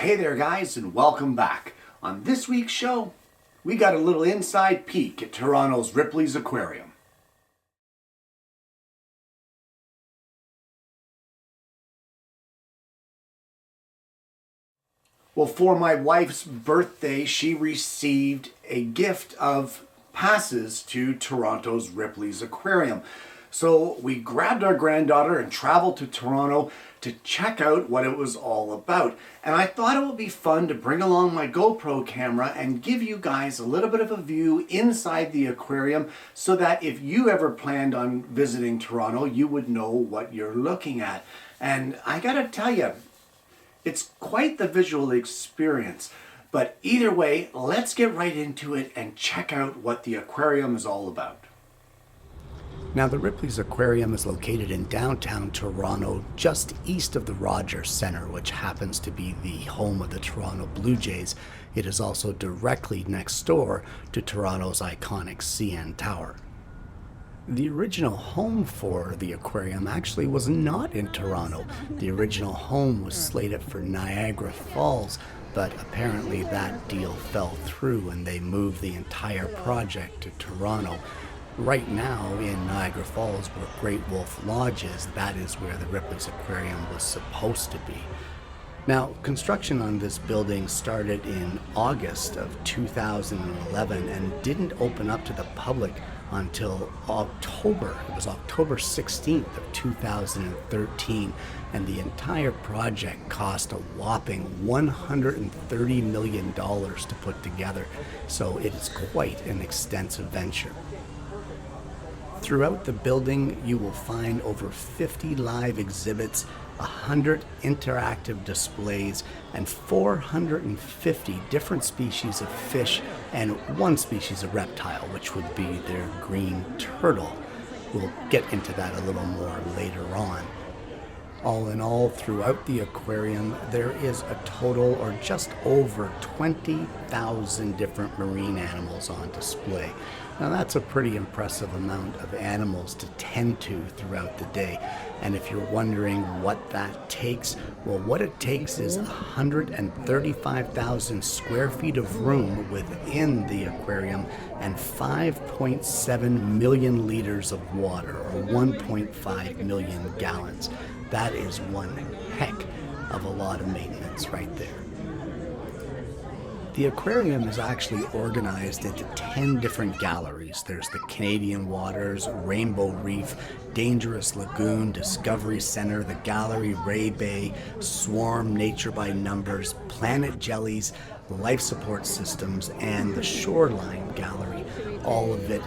Hey there guys, and welcome back. On this week's show, we got a little inside peek at Toronto's Ripley's Aquarium. Well, for my wife's birthday, she received a gift of passes to Toronto's Ripley's Aquarium. So we grabbed our granddaughter and traveled to Toronto to check out what it was all about. And I thought it would be fun to bring along my GoPro camera and give you guys a little bit of a view inside the aquarium so that if you ever planned on visiting Toronto, you would know what you're looking at. And I gotta tell you, it's quite the visual experience. But either way, let's get right into it and check out what the aquarium is all about. Now, the Ripley's Aquarium is located in downtown Toronto, just east of the Rogers Centre, which happens to be the home of the Toronto Blue Jays. It is also directly next door to Toronto's iconic CN Tower. The original home for the aquarium actually was not in Toronto. The original home was slated for Niagara Falls, but apparently that deal fell through and they moved the entire project to Toronto. Right now in Niagara Falls, where Great Wolf Lodge is, that is where the Ripley's Aquarium was supposed to be. Now, construction on this building started in August of 2011 and didn't open up to the public until October. It was October 16th of 2013, and the entire project cost a whopping $130 million to put together, so it is quite an extensive venture. Throughout the building, you will find over 50 live exhibits, 100 interactive displays, and 450 different species of fish and one species of reptile, which would be their green turtle. We'll get into that a little more later on. All in all, throughout the aquarium, there is a total or just over 20,000 different marine animals on display. Now that's a pretty impressive amount of animals to tend to throughout the day. And if you're wondering what that takes, well, what it takes is 135,000 square feet of room within the aquarium and 5.7 million liters of water, or 1.5 million gallons. That is one heck of a lot of maintenance right there. The aquarium is actually organized into 10 different galleries. There's the Canadian Waters, Rainbow Reef, Dangerous Lagoon, Discovery Center, the Gallery Ray Bay, Swarm, Nature by Numbers, Planet Jellies, Life Support Systems, and the Shoreline Gallery. All of it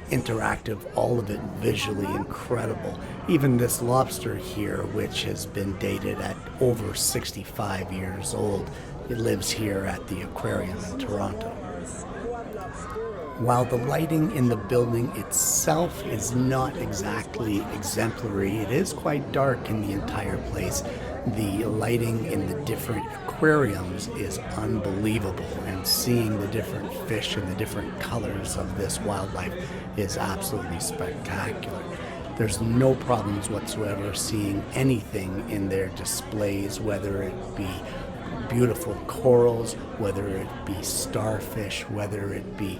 interactive, all of it visually incredible. Even this lobster here, which has been dated at over 65 years old, it lives here at the aquarium in Toronto. While the lighting in the building itself is not exactly exemplary, it is quite dark in the entire place. The lighting in the different aquariums is unbelievable, and seeing the different fish and the different colors of this wildlife is absolutely spectacular. There's no problems whatsoever seeing anything in their displays, whether it be beautiful corals, whether it be starfish, whether it be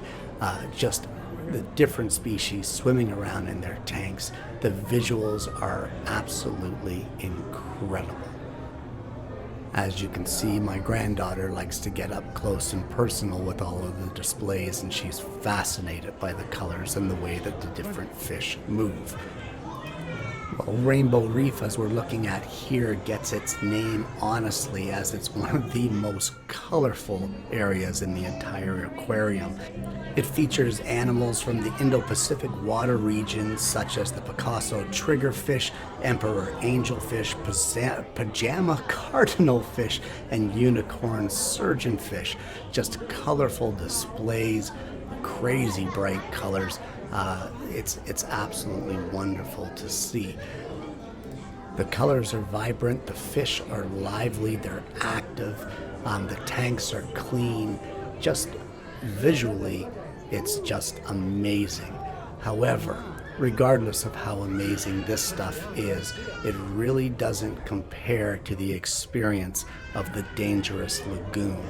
just the different species swimming around in their tanks. The visuals are absolutely incredible. As you can see, my granddaughter likes to get up close and personal with all of the displays, and she's fascinated by the colors and the way that the different fish move. Well, Rainbow Reef, as we're looking at here, gets its name honestly as it's one of the most colorful areas in the entire aquarium. It features animals from the Indo-Pacific water regions such as the Picasso triggerfish, emperor angelfish, pajama cardinalfish, and unicorn surgeonfish. Just colorful displays, crazy bright colors. It's absolutely wonderful to see. The colors are vibrant, the fish are lively, they're active, the tanks are clean. Just visually, it's just amazing. However, regardless of how amazing this stuff is, it really doesn't compare to the experience of the Dangerous Lagoon.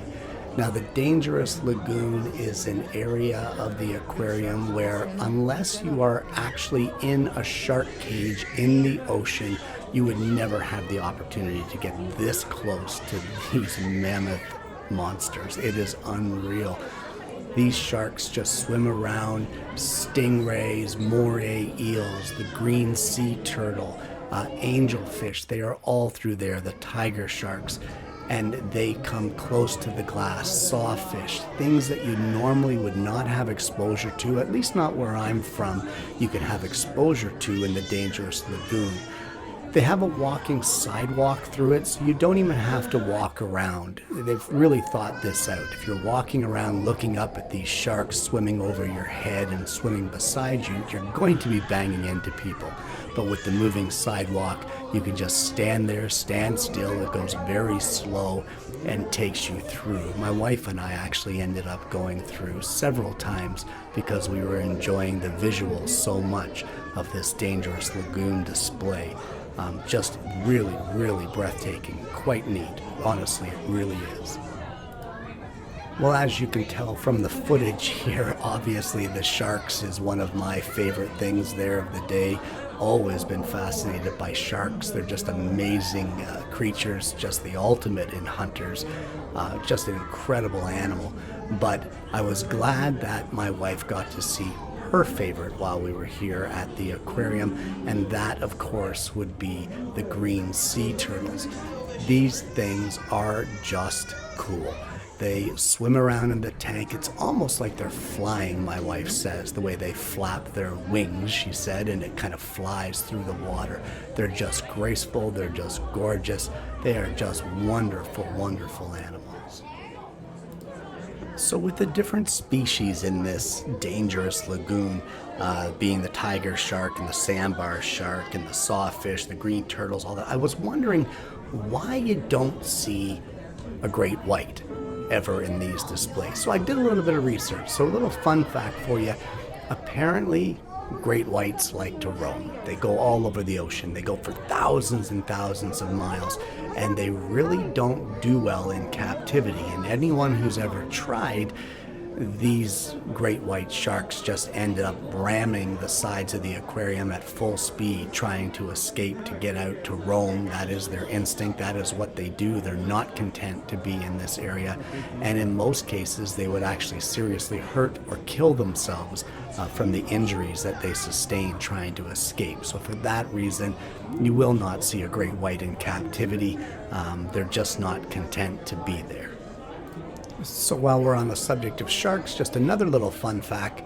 Now, the Dangerous Lagoon is an area of the aquarium where, unless you are actually in a shark cage in the ocean, you would never have the opportunity to get this close to these mammoth monsters. It is unreal. These sharks just swim around, stingrays, moray eels, the green sea turtle, angelfish, they are all through there, the tiger sharks. And they come close to the glass, sawfish, things that you normally would not have exposure to, at least not where I'm from, you can have exposure to in the Dangerous Lagoon. They have a walking sidewalk through it, so you don't even have to walk around. They've really thought this out. If you're walking around looking up at these sharks swimming over your head and swimming beside you, you're going to be banging into people. But with the moving sidewalk, you can just stand there, stand still. It goes very slow and takes you through. My wife and I actually ended up going through several times because we were enjoying the visuals so much of this Dangerous Lagoon display. Just really, really breathtaking. Quite neat. Honestly, it really is. Well, as you can tell from the footage here, obviously the sharks is one of my favorite things there of the day. Always been fascinated by sharks. They're just amazing creatures, just the ultimate in hunters, just an incredible animal. But I was glad that my wife got to see her favorite while we were here at the aquarium, and that of course would be the green sea turtles. These things are just cool. They swim around in the tank. It's almost like they're flying, my wife says, the way they flap their wings, she said, and it kind of flies through the water. They're just graceful, they're just gorgeous, they are just wonderful, wonderful animals. So with the different species in this Dangerous Lagoon, being the tiger shark and the sandbar shark and the sawfish, the green turtles, all that, I was wondering why you don't see a great white ever in these displays. So I did a little bit of research. So a little fun fact for you. Apparently, great whites like to roam. They go all over the ocean. They go for thousands and thousands of miles, and they really don't do well in captivity. And anyone who's ever tried, these great white sharks just ended up ramming the sides of the aquarium at full speed, trying to escape, to get out, to roam. That is their instinct. That is what they do. They're not content to be in this area. And in most cases, they would actually seriously hurt or kill themselves from the injuries that they sustain trying to escape. So for that reason, you will not see a great white in captivity. They're just not content to be there. So while we're on the subject of sharks, just another little fun fact,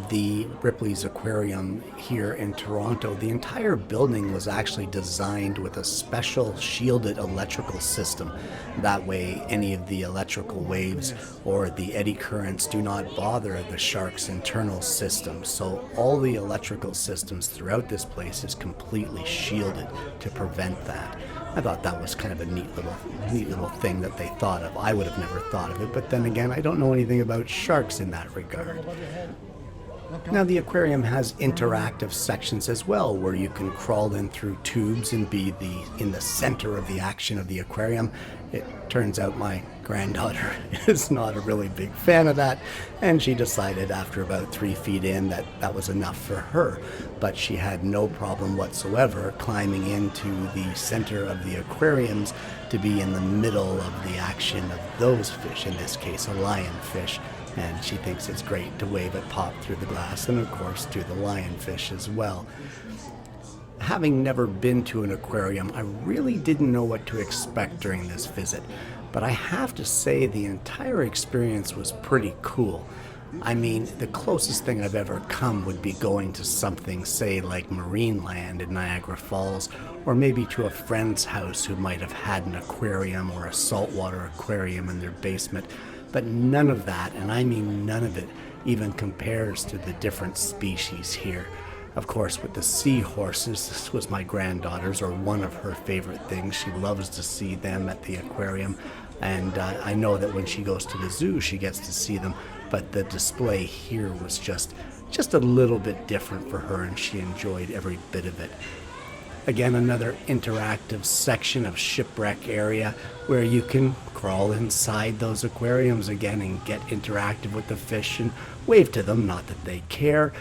the Ripley's Aquarium here in Toronto, the entire building was actually designed with a special shielded electrical system. That way any of the electrical waves or the eddy currents do not bother the shark's internal system. So all the electrical systems throughout this place is completely shielded to prevent that. I thought that was kind of a neat little thing that they thought of. I would have never thought of it, but then again, I don't know anything about sharks in that regard. Now, the aquarium has interactive sections as well, where you can crawl in through tubes and be in the center of the action of the aquarium. It turns out my granddaughter is not a really big fan of that, and she decided after about 3 feet in that that was enough for her. But she had no problem whatsoever climbing into the center of the aquariums to be in the middle of the action of those fish, in this case a lionfish. And she thinks it's great to wave at Pop through the glass, and of course to the lionfish as well. Having never been to an aquarium, I really didn't know what to expect during this visit, but I have to say the entire experience was pretty cool. I mean, the closest thing I've ever come would be going to something, say, like Marineland in Niagara Falls, or maybe to a friend's house who might have had an aquarium or a saltwater aquarium in their basement. But none of that, and I mean none of it, even compares to the different species here. Of course, with the seahorses, this was my granddaughter's, or one of her favorite things. She loves to see them at the aquarium, and I know that when she goes to the zoo, she gets to see them. But the display here was just just a little bit different for her, and she enjoyed every bit of it. Again, another interactive section of shipwreck area where you can crawl inside those aquariums again and get interactive with the fish and wave to them, not that they care.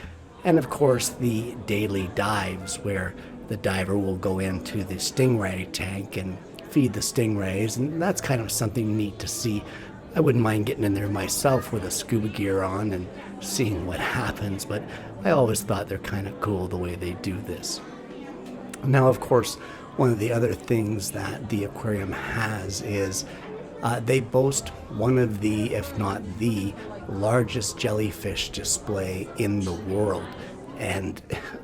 And of course, the daily dives where the diver will go into the stingray tank and feed the stingrays, and that's kind of something neat to see. I wouldn't mind getting in there myself with a scuba gear on and seeing what happens, but I always thought they're kind of cool the way they do this. Now, of course, one of the other things that the aquarium has is they boast one of the, if not the, largest jellyfish display in the world. And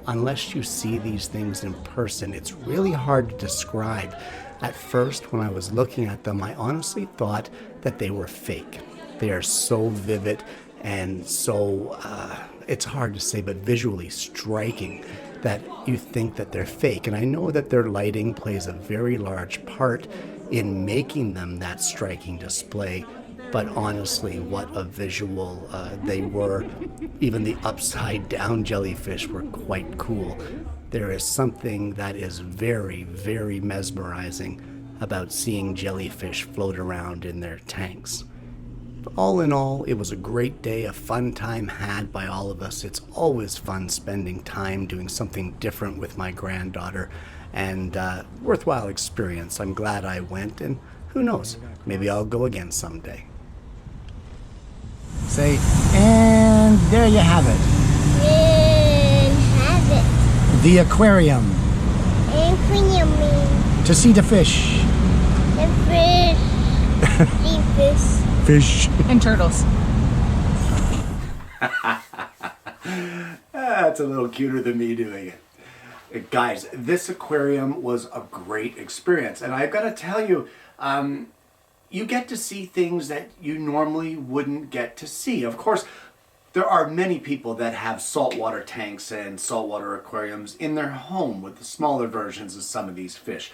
unless you see these things in person, it's really hard to describe. At first, when I was looking at them, I honestly thought that they were fake. They are so vivid and so, it's hard to say, but visually striking, that you think that they're fake. And I know that their lighting plays a very large part in making them that striking display, but honestly, what a visual they were. Even the upside down jellyfish were quite cool. There is something that is very, very mesmerizing about seeing jellyfish float around in their tanks. All in all, it was a great day, a fun time had by all of us. It's always fun spending time doing something different with my granddaughter, and worthwhile experience. I'm glad I went, and who knows, maybe I'll go again someday. Say, and there you have it. And have it. The aquarium. Aquarium. To see the fish. The fish. See fish. Fish. And turtles. That's a little cuter than me doing it. Guys, this aquarium was a great experience. And I've got to tell you, you get to see things that you normally wouldn't get to see. Of course, there are many people that have saltwater tanks and saltwater aquariums in their home with the smaller versions of some of these fish,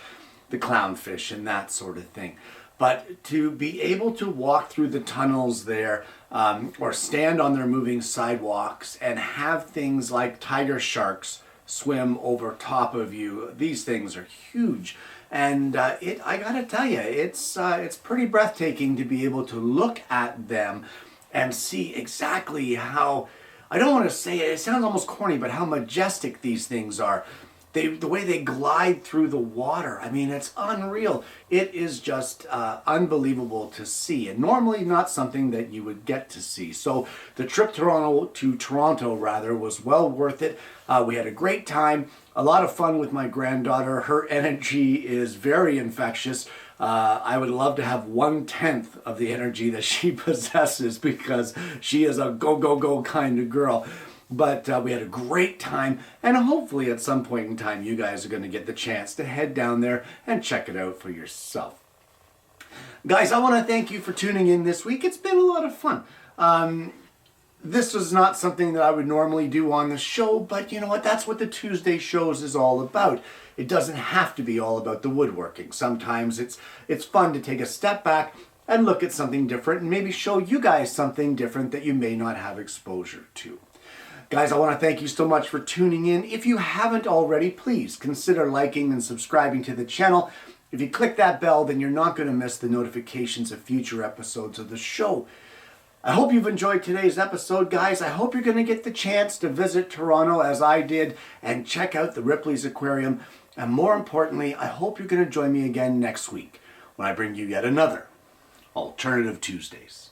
the clownfish and that sort of thing. But to be able to walk through the tunnels there or stand on their moving sidewalks and have things like tiger sharks swim over top of you, these things are huge. And I gotta tell you, it's pretty breathtaking to be able to look at them and see exactly how, I don't want to say it, it sounds almost corny, but how majestic these things are. The way they glide through the water, I mean, it's unreal. It is just unbelievable to see, and normally not something that you would get to see. So the trip to Toronto was well worth it. We had a great time, a lot of fun with my granddaughter. Her energy is very infectious. I would love to have 1/10 of the energy that she possesses, because she is a go, go, go kind of girl. But we had a great time, and hopefully at some point in time you guys are going to get the chance to head down there and check it out for yourself. Guys, I want to thank you for tuning in this week. It's been a lot of fun. This is not something that I would normally do on the show, but you know what? That's what the Tuesday shows is all about. It doesn't have to be all about the woodworking. Sometimes it's fun to take a step back and look at something different and maybe show you guys something different that you may not have exposure to. Guys, I want to thank you so much for tuning in. If you haven't already, please consider liking and subscribing to the channel. If you click that bell, then you're not going to miss the notifications of future episodes of the show. I hope you've enjoyed today's episode, guys. I hope you're going to get the chance to visit Toronto as I did and check out the Ripley's Aquarium. And more importantly, I hope you're going to join me again next week when I bring you yet another Alternative Tuesdays.